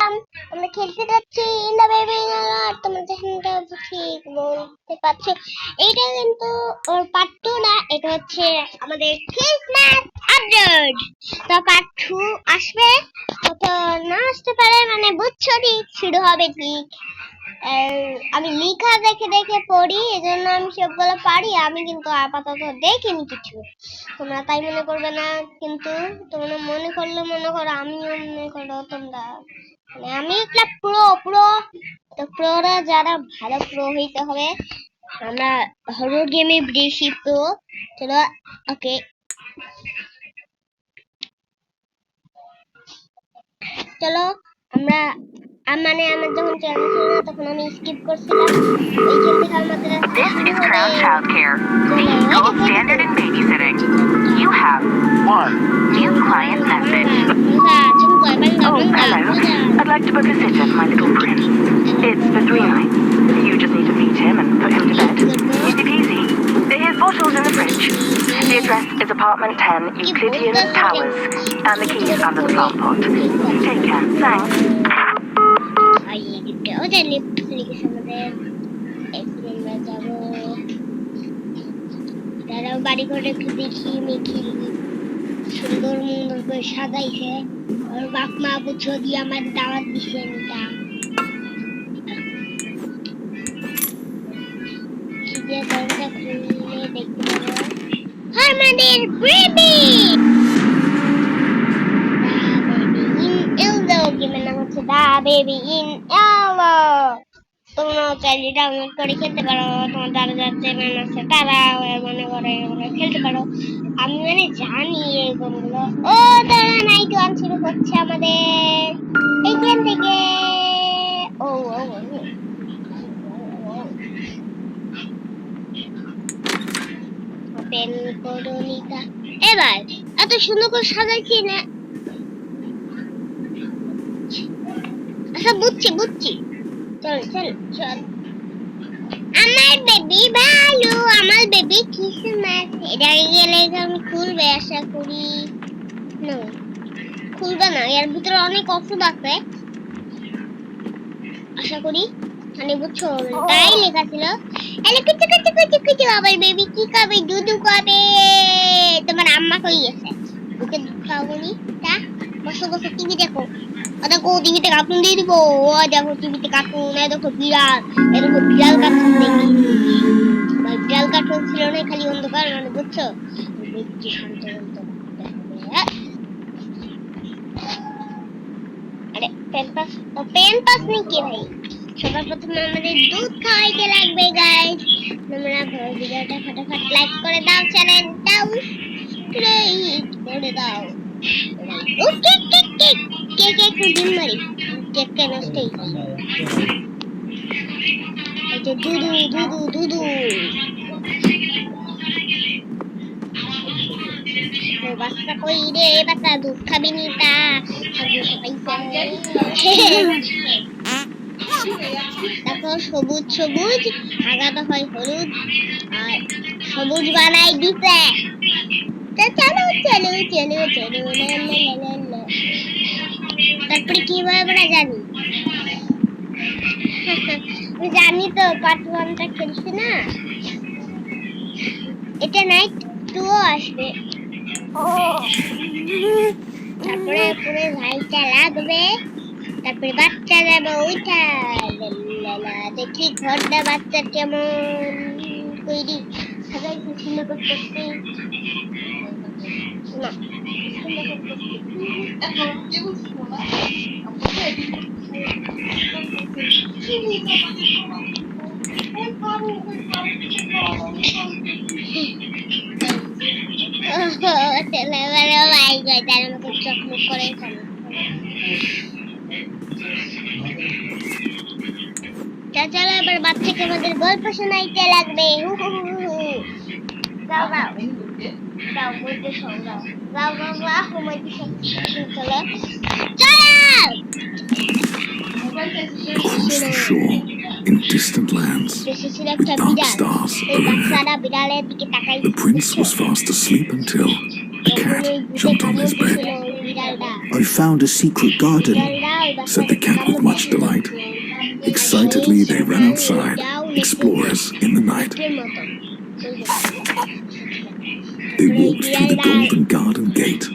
Welcome. আমরা খেলতে যাচ্ছি ইন দ্য বেবি আর তোমরা যেখানটা ঠিক বলতে পারছো এইটা কিন্তু ওর পার্ট 2 না, এটা হচ্ছে আমাদের ক্রিসমাস আপডেট। তো পার্ট 2 আসবে, কত না আসতে পারে, মানে বুঝছো ঠিক শুরু হবে ঠিক। আমি লেখা দেখে দেখে পড়ি, এজন্য আমি সবগুলো পারি। আমি কিন্তু আপাতত দেখিনি কিছু, তোমরা তাই মনে করবে না। কিন্তু তোমরা মনে করলে মনে করো, আমিও মনে করো তোমরা, মানে আমি একটা প্রো। তো প্রোরা যারা ভালো প্রো হইতে হবে, আমরা হরর গেমে বেশি প্রো। চলো ওকে, চলো আমরা মানে আমার যখন চ্যানেল ছিল না তখন আমি স্কিপ করছিলাম। এইখান থেকে আমাদের This is Crown Childcare. Please call standard and babysitting. You have one new client message. Oh, hello. I'd like to book a sitter for my little prince. It's for 3 nights. You just need to feed him and put him to bed. Easy peasy. His bottle's in the fridge. The address is apartment 10, Euclidean Towers, and the key is under the plant pot. Take care. Thanks. বাড়ি করে একটু দেখি মেখি, সুন্দর মন্দর করে সাজাইছে। ওর বাপ মা বুঝো দিয়ে আমার দাওয়াত দিছে। দরজা খুলে দেখতে পাবো আমাদের বেবি গেমের নাম হচ্ছে দা বেবি ইন এলো। তোমরা চাইলে ডাউনলোড করে খেলতে পারো, তোমার যারা যাচ্ছে ম্যান আছে তারা মনে করে খেলতে পারো। আমি মানে জানি এই গেমগুলো। ও তারা নাইট ওয়ান শুরু করছে আমাদের এইখান থেকে। ও ওপেন করো নিকা। এবার এত সুন্দর করে সাজাইছি না। আচ্ছা বুঝছি, চল। আমার বেবি ভালো, আমার বেবি ক্রিসমাস। এটা গেলে আমি খুলবে আশা করি। না খুলবে না, এর ভিতরে অনেক ওষুধ আছে আশা করি, মানে বুঝছো তাই লেখা ছিল। এলে কিছু আমার বেবি কি খাবে? দুধ খাবে। তোমার আম্মা কই গেছে? ওকে দুধ খাওয়াবনি। তা বসো টিভি দেখো। দেখো টিভিতে কার্টুন দিয়ে দিব। ও দেখো টিভিতে কার্টুন, দেখো বিড়াল, এরকম বিড়াল কার্টুন দেখি। বিড়াল কার্টুন ছিল না, খালি অন্ধকার, মানে বুঝছো দেখছি শান্ত। আরে পেন পাস নেই কি ভাই? সবার প্রথমে আমাদের দুধ খাওয়াইতে লাগবে গাইস। তোমরা ভিডিওটা ফটাফট লাইক করে দাও, চ্যানেলটাও সাবস্ক্রাইব করে দাও। ওকে কে খুঁজি মারি কে নষ্ট এই যে দুধু বাচ্চা কই রে? বাচ্চা দুধ খাবি নি? তা দেখো সবুজ আগাটা হয় হলুদ আর সবুজ বানাই দিতে। চলো তারপরে কিভাবে আমরা জানি তো পার্ট 1টা খেলছি না, এটা নাইট 2 আসবে। তারপরে পুরো ভাইটা লাগবে, তারপরে বাচ্চা যাবে ওইটা। দেখি ঘরটা বাচ্চা কেমন তৈরি সাজাইছি সুন্দর করতেছি না। চলো এবার বাচ্চাকে আমাদের গল্প শোনাইতে লাগবে। Across the shore, in distant lands, with dark stars overhead, the prince was fast asleep until a cat jumped on his bed. I found a secret garden, said the cat with much delight. Excitedly, they ran outside, explorers in the night. They walked through the golden garden gate.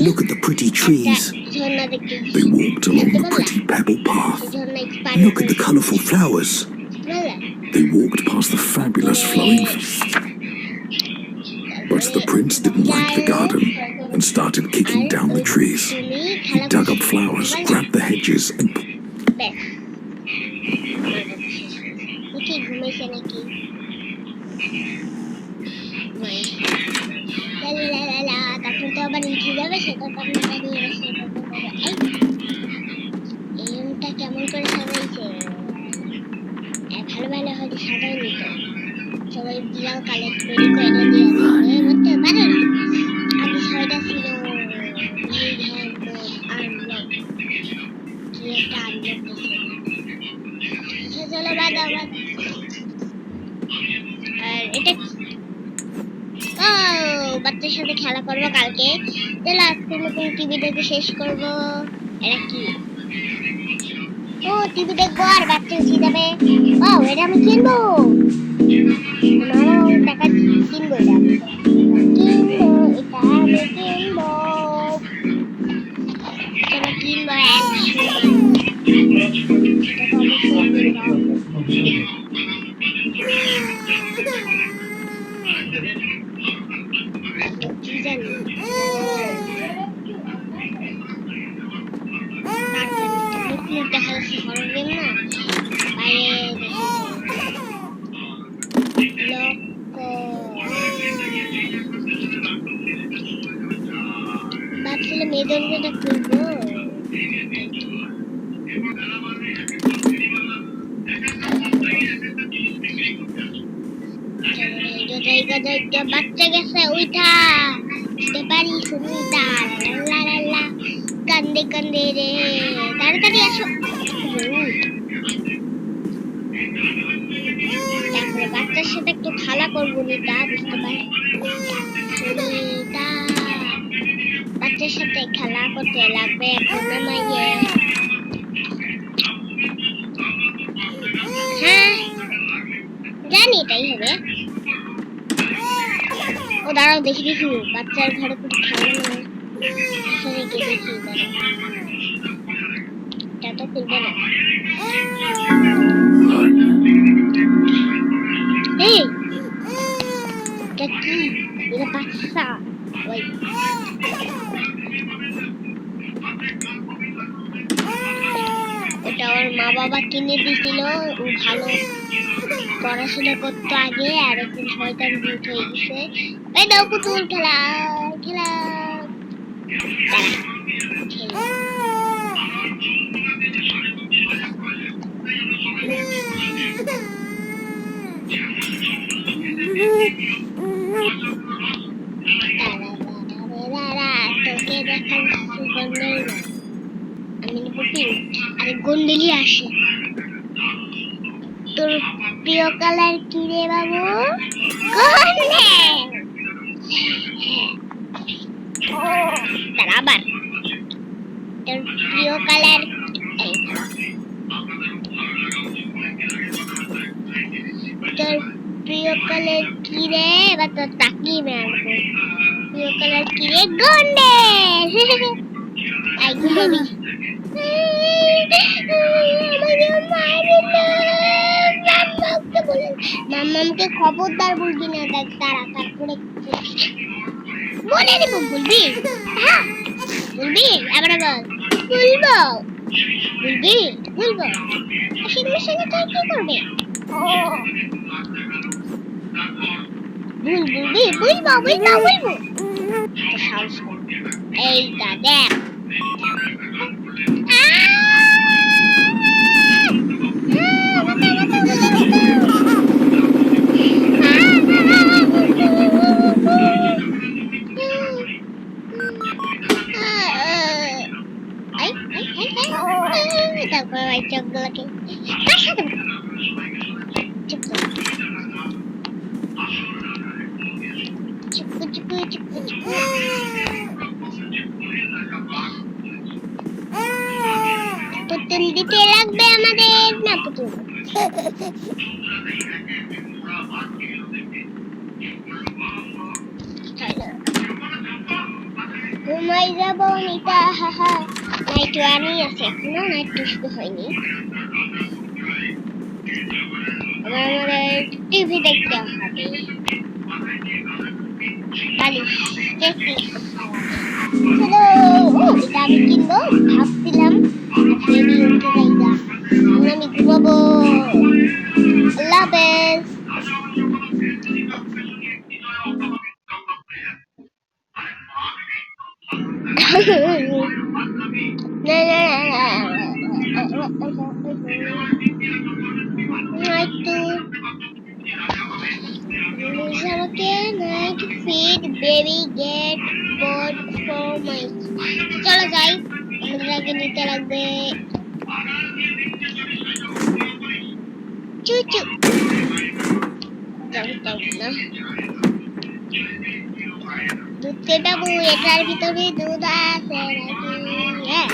Look at the pretty trees. They walked along the pretty pebble path. Look at the colorful flowers. They walked past the fabulous flowing. But the prince didn't like the garden and started kicking down the trees. He dug up flowers, grabbed the hedges, and কেমন করে সাজাইছে ভালো ভালো হয়তো সাজায়নি তো সবাই বিড়াল collect করে দিয়ে বুঝতে পারে না আগে ছয়টা ছিল কি একটা আনলক চলো বাদা আর এটা বাচ্চার সাথে খেলা করবো কালকে চলো আজকে নতুন টিভি দেখে শেষ করবো এটা কি ও টিভি দেখবো আর বাচ্চা উঠে যাবে ও এটা আমি কিনবো টাকা কিনবো এটা আমি কিনবো চলো কিনবো কি জানি দেখা যাচ্ছে হরর গেম না বাইরে ভাবছিলাম মেয়েদের যেটা খুলবো বাচ্চা গেছে ওইটা পারি শুনিটা কান্দে কান্দে রে তাড়াতাড়ি আসো তারপরে বাচ্চার সাথে একটু খেলা করবো নিতা বুঝতে পারি বাচ্চার সাথে খেলা করতে লাগবে এখন আমাকে হ্যাঁ জানি এটাই হবে ও দাঁড়াও দেখি দেখি বাচ্চার ঘরে খুব খেলা নেই দেখি এটা তো খুলবে না এই এটা কি এটা বাচ্চা ওই ওটা ওর মা বাবা কিনে দিয়েছিল ও ভালো পড়াশোনা করতো আগে আর এখন শয়তান ভূত হয়ে গেছে এই দাও পুতুল খেলা খেলা তোকে দেখার সুগন্ধই না আমি নেবো পিঙ্ক আরে গন্ডেলি আসে তোর প্রিয় কালার কি রে বাবু তার আবার তোর প্রিয় কালার তোর প্রিয় কালার কি রে এবার তোর তাকিয়ে মারবো প্রিয় কালার কি রে গন্ডে গুলোবি মাম্মামকে খবরদার বলবি না দেখ তারা তারপরে বলে দেবো বলবি হ্যাঁ বলবি আবার বল বলবো বলবি বলবো সেগুলোর সঙ্গে তুই কি করবে বলবি বলবো বলবো বলবো সাহস এইটা দেখ তারপর ওই চোখগুলোকে পুতুল দিতে লাগবে আমাদের না পুতুল ঘুমাই যাবো নিতা হাহা নাইট ওয়ানই আছে এখনো নাইট টু শুরু হয়নি আমাদের টিভি দেখতে হবে বালিশ চলো এটা আমি কিনবো ভাবছিলাম বেবি উঠে যাইগা আমি ঘুমাবো আল্লাহ হাফেজ baby get bored so much চলো যাই আমাদের আগে নিতে লাগবে চুচু না দুধ পেটাবো এটার ভিতরে দুধ আছে নাকি হ্যাঁ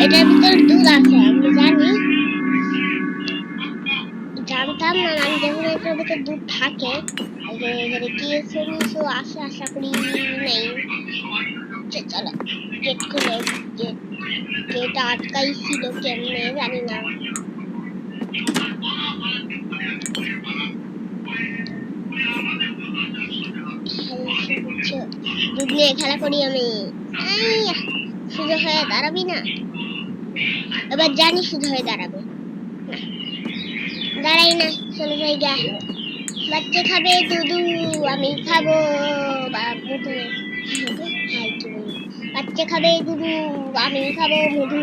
এটার ভিতরে দুধ আছে আমি জানি জানতাম না আমি যখন এটার ভিতরে দুধ থাকে এখানে কি কিছু আছে আশা করি নেই চলো গেট খুলে গেট আটকাই ছিল কেমনে জানি না দুধ নিয়ে খেলা করি আমি সোজা হয়ে দাঁড়াবি না এবার জানি সোজা হয়ে দাঁড়াবে দাঁড়াই না চলে যাই গা বাচ্চা খাবে দুধু আমি খাবো মধু বাচ্চা খাবে দুধু আমি খাবো মধু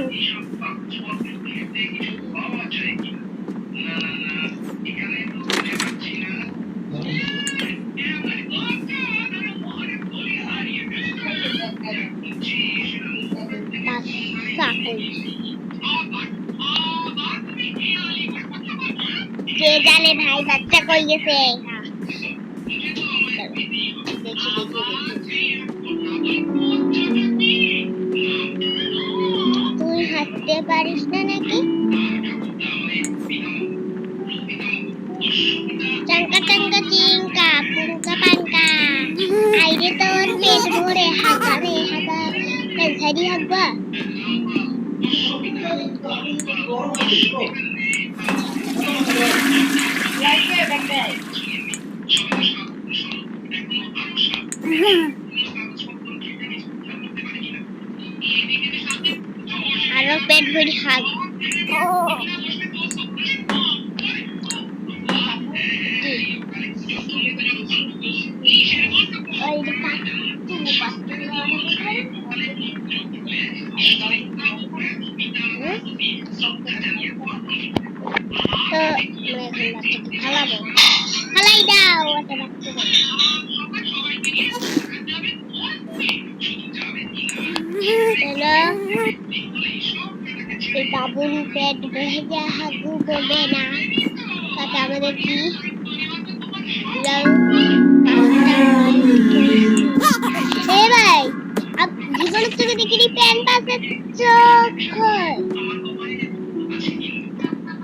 কে জানে ভাই বাচ্চা কই গেছে তুই হাঁটতে পারিস না নাকি চাঙ্কা চাঙ্কা চিঙ্কা পুঙ্কা পাঙ্কা আইরে তোর পেট ভরে হাগা রে হাগা সারি হাগবা আরো পেট ভরি হাগ ফালাই দাও বাবুর পেট ভেজা হাগু বলবে না তাতে আমাদের কি ভাই জীবনের থেকে দেখিনি প্যান্ট পাশের চোখ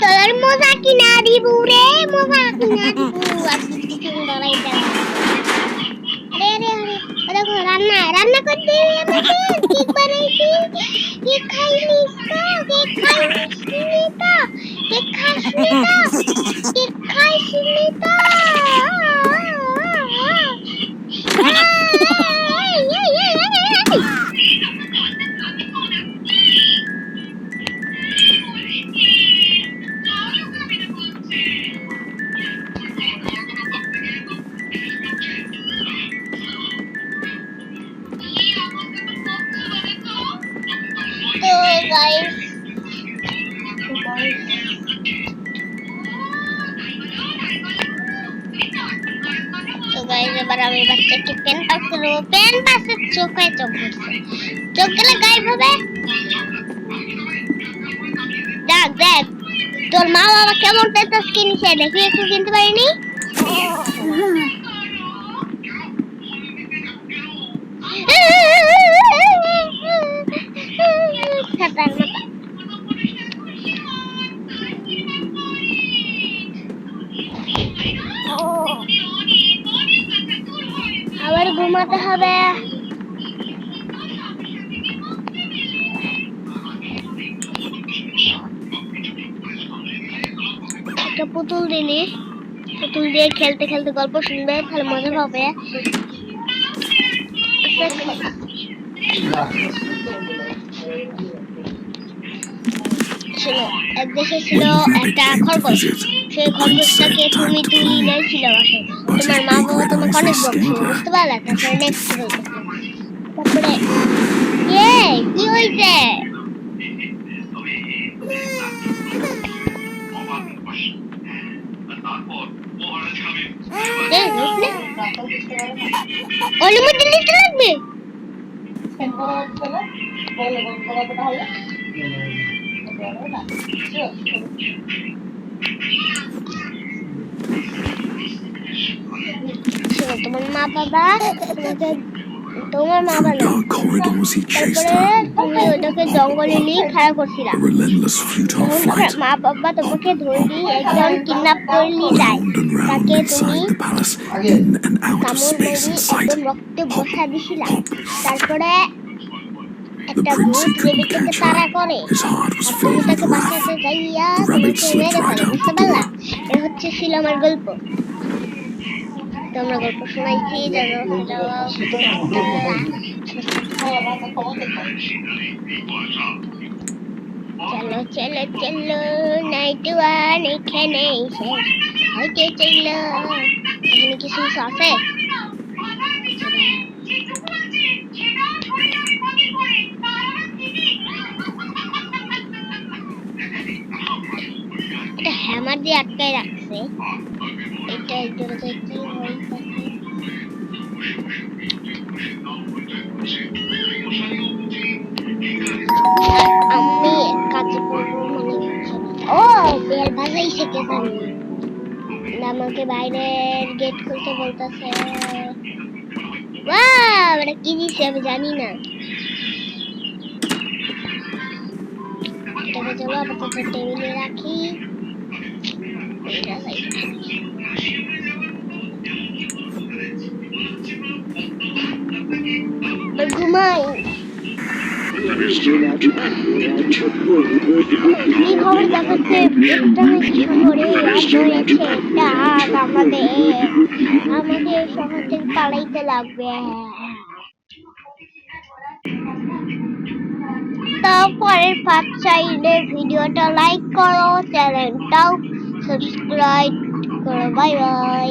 তোর মজা কিনা দিব রে মজা কিনা দিব আজকে কিছু লড়াই আরে আরে আরে দেখো রান্না করতে কেক বানাইছি কেক খাইনিস তো কেক খাইনি তো কেক খাসনি তো কেক খাইনি তো এবার আমি বাচ্চাকে পেন পাশের চোখে চোখ ঘুরছে চোখ গেলে গায়েব হবে দেখ তোর মা বাবা কেমন পেন পাস কিনেছে দেখি একটু কিনতে পারিনি ঘুমাতে হবে। একটা পুতুল দিলি, পুতুল দিয়ে খেলতে খেলতে গল্প শুনবে, তাহলে মজা পাবে। ছিল এক দেশে ছিল When the rabbit একটা came to খরগোশ। visit, সেই the prince খরগোশটাকে said তুমি time to তুলি climb. নিয়েছিল বাসায়, But তোমার his মা big বাবা red তোমাকে eyes অনেক scared বকছিল, her, বুঝতে পারলে? and তারপরে she নেক্সট didn't. তারপরে কি হয়েছে? ওর মধ্যে লিখতে লাগবে। শোনো, তোমার মা বাবা তোমাকে, তোমার মা Through বলে dark corridors he chased তারপরে her, তুমি ওটাকে জঙ্গলে নিয়ে খেলা করছিলা। a relentless futile তখন তোমার flight. মা বাবা তোমাকে ধরলি, একজন কিডন্যাপ করে নিয়ে যায়। Round and round তাকে তুমি inside the palace, in and out of কামড় space মেরে and sight. একদম রক্তে Hop, বসা দিছিলা। hop. তারপরে The একটা prince, ভূত he couldn't রেবিটকে catch তাড়া her. করে, His heart was আর তুমি filled with তাকে wrath. বাঁচাতে যাইয়া The rabbit তোমাকে slipped মেরে right ফেলে, out বুঝতে the পারলা? door. এ হচ্ছে ছিল আমার গল্প। তোমরা গল্প শোনাইছি জানো, চলো চলো চলো, নাইট ওয়ান এখানে শেষ হইতে চলল। এখানে কিছু আছে? এটা হ্যামার দিয়ে আটকায় রাখছে। এটা একজনকে কি হইতাছে? আমি কাজে করবো মানে ও বেল বাজাইছে কে জানি, আমাকে বাইরের গেট খুলতে বলতেছে। ওয়াও, এটা কি দিছে আমি জানি না। এটাকে চলো আপাতত টেবিলে রাখি। ঘুমাই। কি খবর দেখাচ্ছে? শহরে রয়েছে একটা আমাদের শহর থেকে পালাইতে লাগবে। তারপরের পার্ট চাইলে ভিডিওটা লাইক করো, চ্যানেলটাও সাবস্ক্রাইব করো। Bye bye.